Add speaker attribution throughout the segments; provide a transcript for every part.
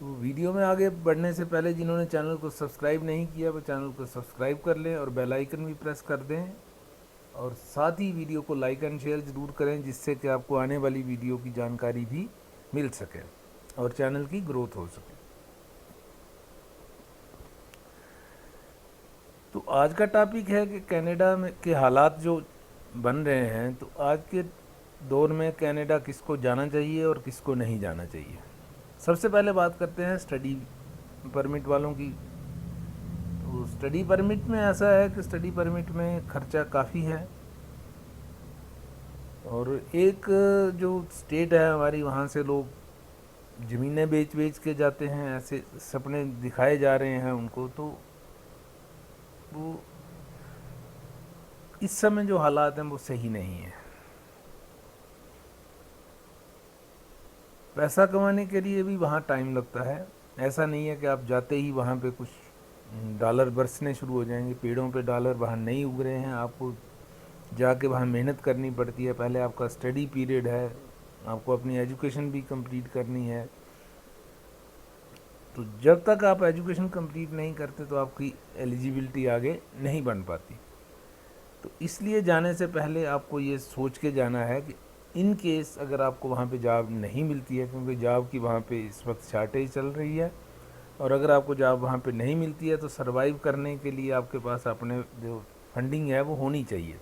Speaker 1: तो वीडियो में आगे बढ़ने से पहले जिन्होंने चैनल को सब्सक्राइब नहीं किया वो चैनल को सब्सक्राइब कर लें और बेल आइकन भी प्रेस कर दें, और साथ ही वीडियो को लाइक एंड शेयर ज़रूर करें, जिससे कि आपको आने वाली वीडियो की जानकारी भी मिल सके और चैनल की ग्रोथ हो सके। तो आज का टॉपिक है कि कनाडा में के हालात जो बन रहे हैं, तो आज के दौर में कनाडा किसको जाना चाहिए और किसको नहीं जाना चाहिए। सबसे पहले बात करते हैं स्टडी परमिट वालों की। तो स्टडी परमिट में ऐसा है कि स्टडी परमिट में खर्चा काफ़ी है, और एक जो स्टेट है हमारी, वहाँ से लोग ज़मीनें बेच बेच के जाते हैं, ऐसे सपने दिखाए जा रहे हैं उनको। तो वो इस समय जो हालात हैं वो सही नहीं है। पैसा कमाने के लिए भी वहाँ टाइम लगता है। ऐसा नहीं है कि आप जाते ही वहाँ पे कुछ डॉलर बरसने शुरू हो जाएंगे। पेड़ों पे डॉलर वहाँ नहीं उग रहे हैं, आपको जाके वहाँ मेहनत करनी पड़ती है। पहले आपका स्टडी पीरियड है, आपको अपनी एजुकेशन भी कंप्लीट करनी है। तो जब तक आप एजुकेशन कंप्लीट नहीं करते तो आपकी एलिजिबिलिटी आगे नहीं बन पाती। तो इसलिए जाने से पहले आपको ये सोच के जाना है कि इन केस अगर आपको वहाँ पे जॉब नहीं मिलती है, क्योंकि जॉब की वहाँ पे इस वक्त शार्टेज चल रही है, और अगर आपको जॉब वहाँ पे नहीं मिलती है तो सरवाइव करने के लिए आपके पास अपने जो फंडिंग है वो होनी चाहिए।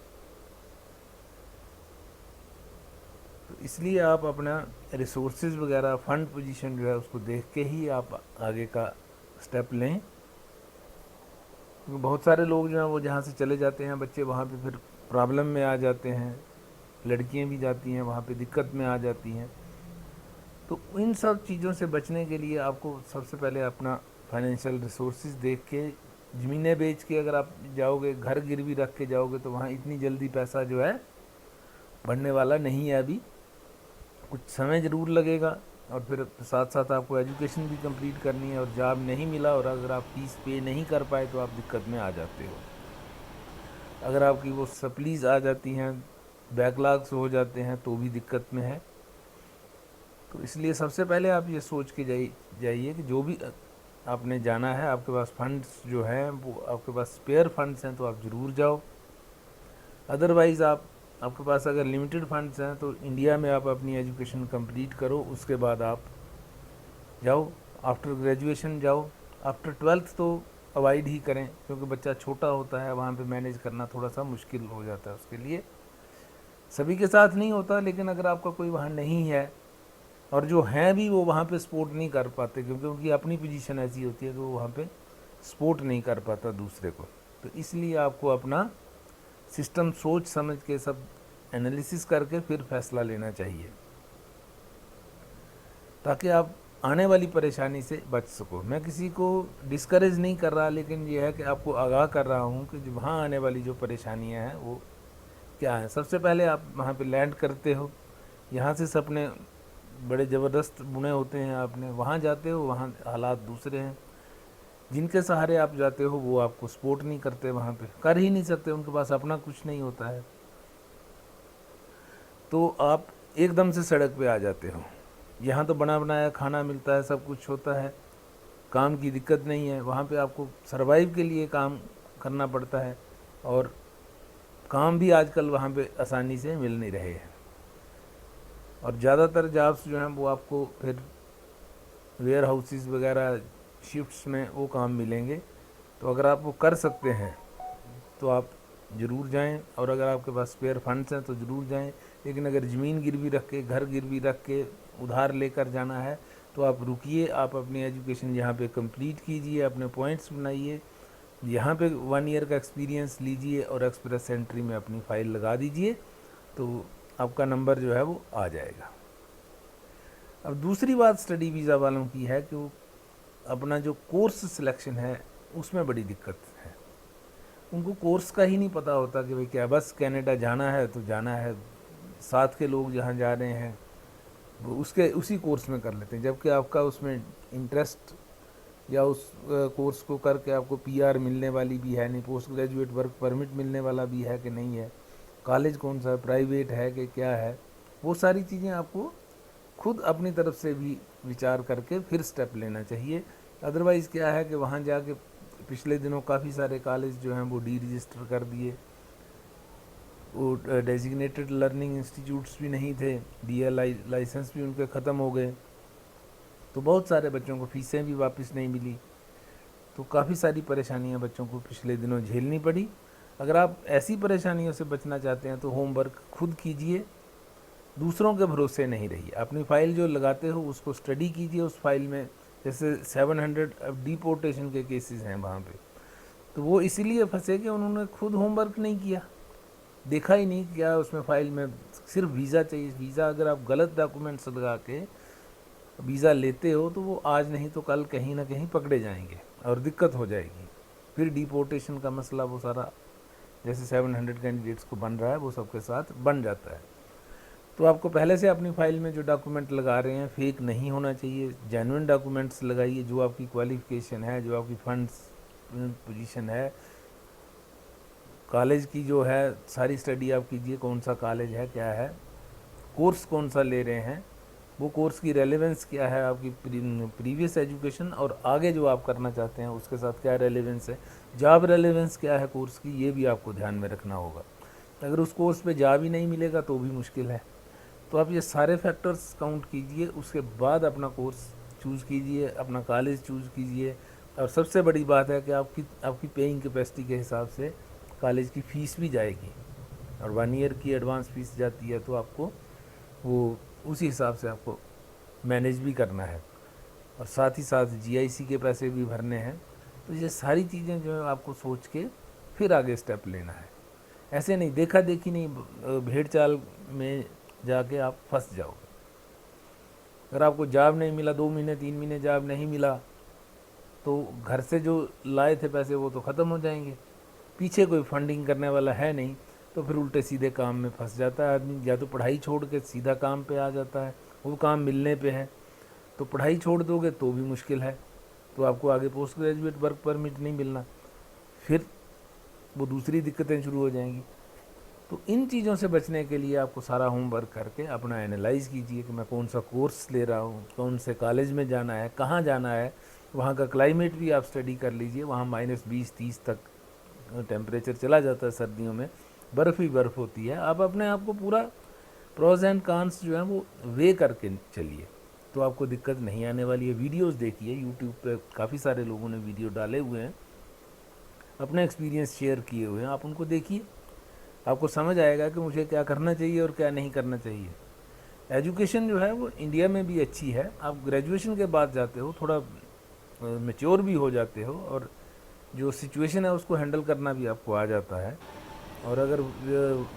Speaker 1: तो इसलिए आप अपना रिसोर्सेज वगैरह फंड पोजीशन जो है उसको देख के ही आप आगे का स्टेप लें। क्योंकि बहुत सारे लोग जो हैं वो जहाँ से चले जाते हैं बच्चे, वहाँ पे फिर प्रॉब्लम में आ जाते हैं। लड़कियाँ भी जाती हैं वहाँ पे, दिक्कत में आ जाती हैं। तो इन सब चीज़ों से बचने के लिए आपको सबसे पहले अपना फाइनेंशियल रिसोर्सेज देख के, ज़मीनें बेच के अगर आप जाओगे, घर गिरवी रख के जाओगे, तो वहाँ इतनी जल्दी पैसा जो है बढ़ने वाला नहीं है। अभी कुछ समय ज़रूर लगेगा, और फिर साथ साथ आपको एजुकेशन भी कंप्लीट करनी है, और जॉब नहीं मिला और अगर आप फीस पे नहीं कर पाए तो आप दिक्कत में आ जाते हो। अगर आपकी वो सप्लीज आ जाती हैं, बैकलॉग्स हो जाते हैं, तो भी दिक्कत में है। तो इसलिए सबसे पहले आप ये सोच के जाइए कि जो भी आपने जाना है, आपके पास फंड्स जो हैं वो आपके पास स्पेयर फंड्स हैं तो आप ज़रूर जाओ। अदरवाइज़ आपके पास अगर लिमिटेड फंड्स हैं तो इंडिया में आप अपनी एजुकेशन कंप्लीट करो, उसके बाद आप जाओ, आफ्टर ग्रेजुएशन जाओ। आफ्टर ट्वेल्थ तो अवॉइड ही करें, क्योंकि बच्चा छोटा होता है, वहाँ पे मैनेज करना थोड़ा सा मुश्किल हो जाता है उसके लिए। सभी के साथ नहीं होता, लेकिन अगर आपका कोई वहाँ नहीं है, और जो हैं भी वो वहाँ पे सपोर्ट नहीं कर पाते, क्योंकि उनकी अपनी पोजीशन ऐसी होती है कि वो वहाँ पे सपोर्ट नहीं कर पाता दूसरे को। तो इसलिए आपको अपना सिस्टम सोच समझ के सब एनालिसिस करके फिर फैसला लेना चाहिए, ताकि आप आने वाली परेशानी से बच सको। मैं किसी को डिस्करेज नहीं कर रहा, लेकिन ये है कि आपको आगाह कर रहा हूँ कि जो वहाँ आने वाली जो परेशानियाँ हैं वो क्या है। सबसे पहले आप वहाँ पे लैंड करते हो, यहाँ से सपने बड़े ज़बरदस्त बुने होते हैं, आपने वहाँ जाते हो, वहाँ हालात दूसरे हैं। जिनके सहारे आप जाते हो वो आपको सपोर्ट नहीं करते, वहाँ पे कर ही नहीं सकते, उनके पास अपना कुछ नहीं होता है। तो आप एकदम से सड़क पे आ जाते हो। यहाँ तो बना बनाया खाना मिलता है, सब कुछ होता है, काम की दिक्कत नहीं है। वहाँ पे आपको सरवाइव के लिए काम करना पड़ता है, और काम भी आजकल वहाँ पे आसानी से मिल नहीं रहे हैं। और ज़्यादातर जॉब्स जो हैं वो आपको फिर वेयर हाउसेस वगैरह शिफ्ट्स में वो काम मिलेंगे। तो अगर आप वो कर सकते हैं तो आप ज़रूर जाएं, और अगर आपके पास स्पेयर फंड्स हैं तो ज़रूर जाएं। लेकिन अगर ज़मीन गिरवी रख के, घर गिरवी रख के उधार लेकर जाना है तो आप रुकिए, आप अपनी एजुकेशन यहाँ पे कंप्लीट कीजिए, अपने पॉइंट्स बनाइए, यहाँ पे 1 ईयर का एक्सपीरियंस लीजिए, और एक्सप्रेस एंट्री में अपनी फ़ाइल लगा दीजिए, तो आपका नंबर जो है वो आ जाएगा। अब दूसरी बात स्टडी वीज़ा वालों की है कि वो अपना जो कोर्स सिलेक्शन है उसमें बड़ी दिक्कत है। उनको कोर्स का ही नहीं पता होता कि भाई क्या, बस कनाडा जाना है तो जाना है, साथ के लोग जहाँ जा रहे हैं वो उसके उसी कोर्स में कर लेते हैं, जबकि आपका उसमें इंटरेस्ट या उस कोर्स को करके आपको पीआर मिलने वाली भी है नहीं, पोस्ट ग्रेजुएट वर्क परमिट मिलने वाला भी है कि नहीं है, कॉलेज कौन सा है, प्राइवेट है कि क्या है, वो सारी चीज़ें आपको खुद अपनी तरफ से भी विचार करके फिर स्टेप लेना चाहिए। अदरवाइज़ क्या है कि वहाँ जाके पिछले दिनों काफ़ी सारे कॉलेज जो हैं वो डी रजिस्टर कर दिए, वो डेजिग्नेटेड लर्निंग इंस्टीट्यूट्स भी नहीं थे, DLI लाइसेंस भी उनके ख़त्म हो गए, तो बहुत सारे बच्चों को फीसें भी वापस नहीं मिली। तो काफ़ी सारी परेशानियां बच्चों को पिछले दिनों झेलनी पड़ी। अगर आप ऐसी परेशानियों से बचना चाहते हैं तो होमवर्क खुद कीजिए, दूसरों के भरोसे नहीं रहिए। अपनी फ़ाइल जो लगाते हो उसको स्टडी कीजिए। उस फाइल में जैसे 700 डिपोर्टेशन के केसेस हैं वहाँ पे, तो वो इसीलिए फंसे कि उन्होंने खुद होमवर्क नहीं किया, देखा ही नहीं क्या उसमें फ़ाइल में सिर्फ वीज़ा चाहिए। वीज़ा अगर आप गलत डॉक्यूमेंट्स लगा के वीज़ा लेते हो तो वो आज नहीं तो कल कहीं ना कहीं पकड़े जाएंगे और दिक्कत हो जाएगी। फिर डिपोर्टेशन का मसला वो सारा जैसे 700 कैंडिडेट्स को बन रहा है वो सबके साथ बन जाता है। तो आपको पहले से अपनी फ़ाइल में जो डॉक्यूमेंट लगा रहे हैं फेक नहीं होना चाहिए, जेन्युइन डॉक्यूमेंट्स लगाइए, जो आपकी क्वालिफ़िकेशन है, जो आपकी फंड्स पोजीशन है, कॉलेज की जो है सारी स्टडी आप कीजिए, कौन सा कॉलेज है, क्या है, कोर्स कौन सा ले रहे हैं, वो कोर्स की रेलेवेंस क्या है, आपकी प्रीवियस एजुकेशन और आगे जो आप करना चाहते हैं उसके साथ क्या रेलेवेंस है, जॉब रेलेवेंस क्या है कोर्स की, ये भी आपको ध्यान में रखना होगा। अगर उस कोर्स पे जॉब ही नहीं मिलेगा तो भी मुश्किल है। तो आप ये सारे फैक्टर्स काउंट कीजिए, उसके बाद अपना कोर्स चूज़ कीजिए, अपना कॉलेज चूज़ कीजिए। और सबसे बड़ी बात है कि आपकी पेइंग कैपेसिटी के हिसाब से कॉलेज की फ़ीस भी जाएगी, और 1 ईयर की एडवांस फीस जाती है, तो आपको वो उसी हिसाब से आपको मैनेज भी करना है, और साथ ही साथ GIC के पैसे भी भरने हैं। तो ये सारी चीज़ें जो है आपको सोच के फिर आगे स्टेप लेना है। ऐसे नहीं देखा देखी नहीं, भेड़ चाल में जाके आप फंस जाओगे। अगर आपको जॉब नहीं मिला, 2 महीने 3 महीने जॉब नहीं मिला, तो घर से जो लाए थे पैसे वो तो ख़त्म हो जाएंगे, पीछे कोई फंडिंग करने वाला है नहीं, तो फिर उल्टे सीधे काम में फंस जाता है आदमी। या तो पढ़ाई छोड़ के सीधा काम पे आ जाता है, वो काम मिलने पे है, तो पढ़ाई छोड़ दोगे तो भी मुश्किल है, तो आपको आगे पोस्ट ग्रेजुएट वर्क परमिट नहीं मिलना, फिर वो दूसरी दिक्कतें शुरू हो जाएंगी। तो इन चीज़ों से बचने के लिए आपको सारा होमवर्क करके अपना एनालाइज़ कीजिए कि मैं कौन सा कोर्स ले रहा हूँ, कौन से कॉलेज में जाना है, कहाँ जाना है, वहाँ का क्लाइमेट भी आप स्टडी कर लीजिए। वहाँ -20-30 तक टेम्परेचर चला जाता है सर्दियों में, बर्फ़ ही बर्फ़ होती है। आप अपने आप को पूरा प्रोज एंड कॉन्स जो है वो वे करके चलिए, तो आपको दिक्कत नहीं आने वाली है। वीडियोस देखिए, यूट्यूब पे काफ़ी सारे लोगों ने वीडियो डाले हुए हैं, अपने एक्सपीरियंस शेयर किए हुए हैं, आप उनको देखिए, आपको समझ आएगा कि मुझे क्या करना चाहिए और क्या नहीं करना चाहिए। एजुकेशन जो है वो इंडिया में भी अच्छी है। आप ग्रेजुएशन के बाद जाते हो, थोड़ा मैच्योर भी हो जाते हो, और जो सिचुएशन है उसको हैंडल करना भी आपको आ जाता है। और अगर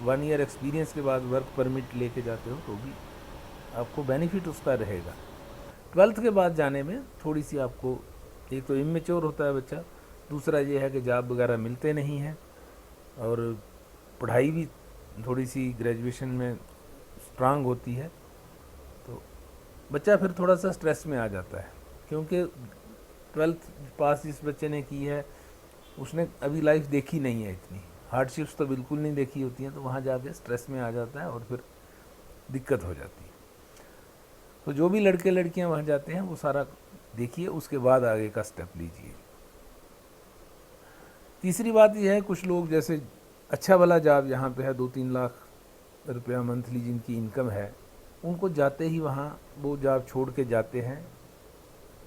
Speaker 1: 1 ईयर एक्सपीरियंस के बाद वर्क परमिट लेके जाते हो तो भी आपको बेनिफिट उसका रहेगा। 12th के बाद जाने में थोड़ी सी आपको, एक तो इमेच्योर होता है बच्चा, दूसरा ये है कि जॉब वगैरह मिलते नहीं हैं, और पढ़ाई भी थोड़ी सी ग्रेजुएशन में स्ट्रांग होती है, तो बच्चा फिर थोड़ा सा स्ट्रेस में आ जाता है, क्योंकि 12th पास जिस बच्चे ने की है उसने अभी लाइफ देखी नहीं है, इतनी हार्डशिप्स तो बिल्कुल नहीं देखी होती हैं, तो वहाँ जाके स्ट्रेस में आ जाता है और फिर दिक्कत हो जाती है। तो जो भी लड़के लड़कियाँ वहाँ जाते हैं वो सारा देखिए, उसके बाद आगे का स्टेप लीजिए। तीसरी बात यह है, कुछ लोग जैसे अच्छा वाला जॉब यहाँ पे है, 2-3 लाख रुपया मंथली जिनकी इनकम है, उनको जाते ही वहाँ वो जॉब छोड़ के जाते हैं।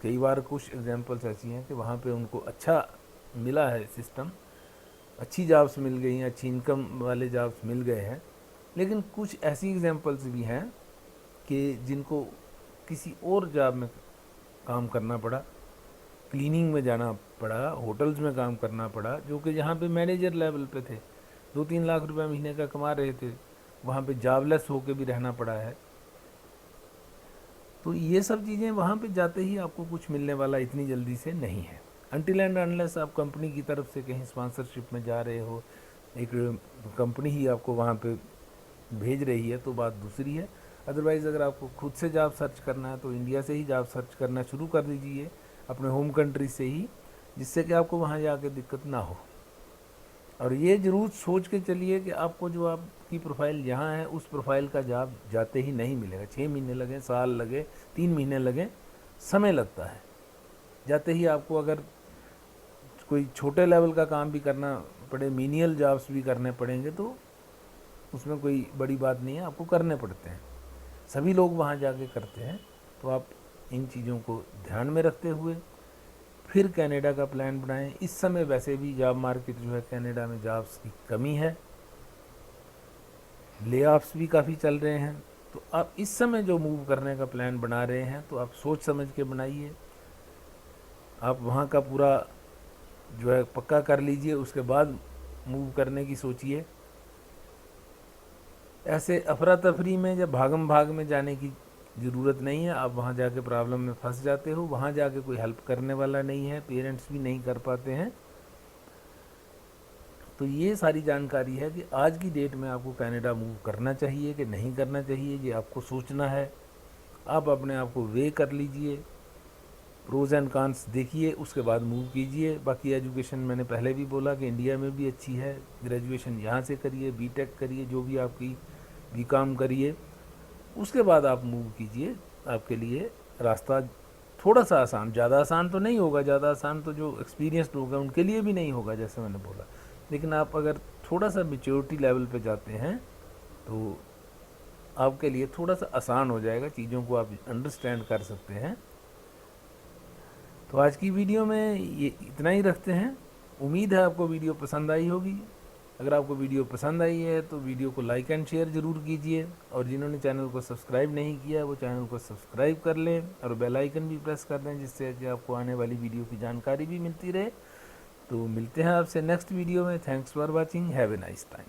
Speaker 1: कई बार कुछ एग्जांपल्स ऐसी हैं कि वहाँ पे उनको अच्छा मिला है सिस्टम, अच्छी जॉब्स मिल गई हैं, अच्छी इनकम वाले जॉब्स मिल गए हैं, लेकिन कुछ ऐसी एग्जांपल्स भी हैं कि जिनको किसी और जॉब में काम करना पड़ा, क्लीनिंग में जाना पड़ा, होटल्स में काम करना पड़ा, जो कि यहाँ पे मैनेजर लेवल पे थे, 2-3 लाख रुपए महीने का कमा रहे थे, वहाँ पे जॉबलेस होके भी रहना पड़ा है। तो ये सब चीज़ें वहाँ पे जाते ही आपको कुछ मिलने वाला इतनी जल्दी से नहीं है, अनटिल एंड अनलेस आप कंपनी की तरफ से कहीं स्पॉन्सरशिप में जा रहे हो, एक कंपनी ही आपको वहाँ पे भेज रही है तो बात दूसरी है। अदरवाइज़ अगर आपको खुद से जॉब सर्च करना है तो इंडिया से ही जॉब सर्च करना शुरू कर दीजिए, अपने होम कंट्री से ही, जिससे कि आपको वहाँ जाके दिक्कत ना हो। और ये ज़रूर सोच के चलिए कि आपको जो आपकी प्रोफाइल यहाँ है उस प्रोफाइल का जॉब जाते ही नहीं मिलेगा। 6 महीने लगे, साल लगे, 3 महीने लगे, समय लगता है। जाते ही आपको अगर कोई छोटे लेवल का काम भी करना पड़े, मीनियल जॉब्स भी करने पड़ेंगे, तो उसमें कोई बड़ी बात नहीं है, आपको करने पड़ते हैं। सभी लोग वहाँ जाके करते हैं। तो आप इन चीज़ों को ध्यान में रखते हुए फिर कनाडा का प्लान बनाएं। इस समय वैसे भी जॉब मार्केट जो है कनाडा में जॉब्स की कमी है, ले ऑफ्स भी काफ़ी चल रहे हैं। तो आप इस समय जो मूव करने का प्लान बना रहे हैं तो आप सोच समझ के बनाइए। आप वहाँ का पूरा जो है पक्का कर लीजिए, उसके बाद मूव करने की सोचिए। ऐसे अफरा तफरी में जब भागम भाग में जाने की ज़रूरत नहीं है। आप वहाँ जाके प्रॉब्लम में फंस जाते हो, वहाँ जाके कोई हेल्प करने वाला नहीं है, पेरेंट्स भी नहीं कर पाते हैं। तो ये सारी जानकारी है कि आज की डेट में आपको कनाडा मूव करना चाहिए कि नहीं करना चाहिए, ये आपको सोचना है। आप अपने आप को वे कर लीजिए, प्रोज एंड कॉन्स देखिए, उसके बाद मूव कीजिए। बाकी एजुकेशन मैंने पहले भी बोला कि इंडिया में भी अच्छी है, ग्रेजुएशन यहाँ से करिए, बीटेक करिए, जो भी आपकी बीकॉम करिए, उसके बाद आप मूव कीजिए। आपके लिए रास्ता थोड़ा सा आसान, ज़्यादा आसान तो नहीं होगा, ज़्यादा आसान तो जो एक्सपीरियंस्ड होगा उनके लिए भी नहीं होगा जैसे मैंने बोला, लेकिन आप अगर थोड़ा सा मेच्योरिटी लेवल पे जाते हैं तो आपके लिए थोड़ा सा आसान हो जाएगा, चीज़ों को आप अंडरस्टैंड कर सकते हैं। तो आज की वीडियो में ये इतना ही रखते हैं। उम्मीद है आपको वीडियो पसंद आई होगी। अगर आपको वीडियो पसंद आई है तो वीडियो को लाइक एंड शेयर ज़रूर कीजिए, और जिन्होंने चैनल को सब्सक्राइब नहीं किया वो चैनल को सब्सक्राइब कर लें और बेल आइकन भी प्रेस कर दें, जिससे कि आपको आने वाली वीडियो की जानकारी भी मिलती रहे। तो मिलते हैं आपसे नेक्स्ट वीडियो में। Thanks for watching, have a nice time.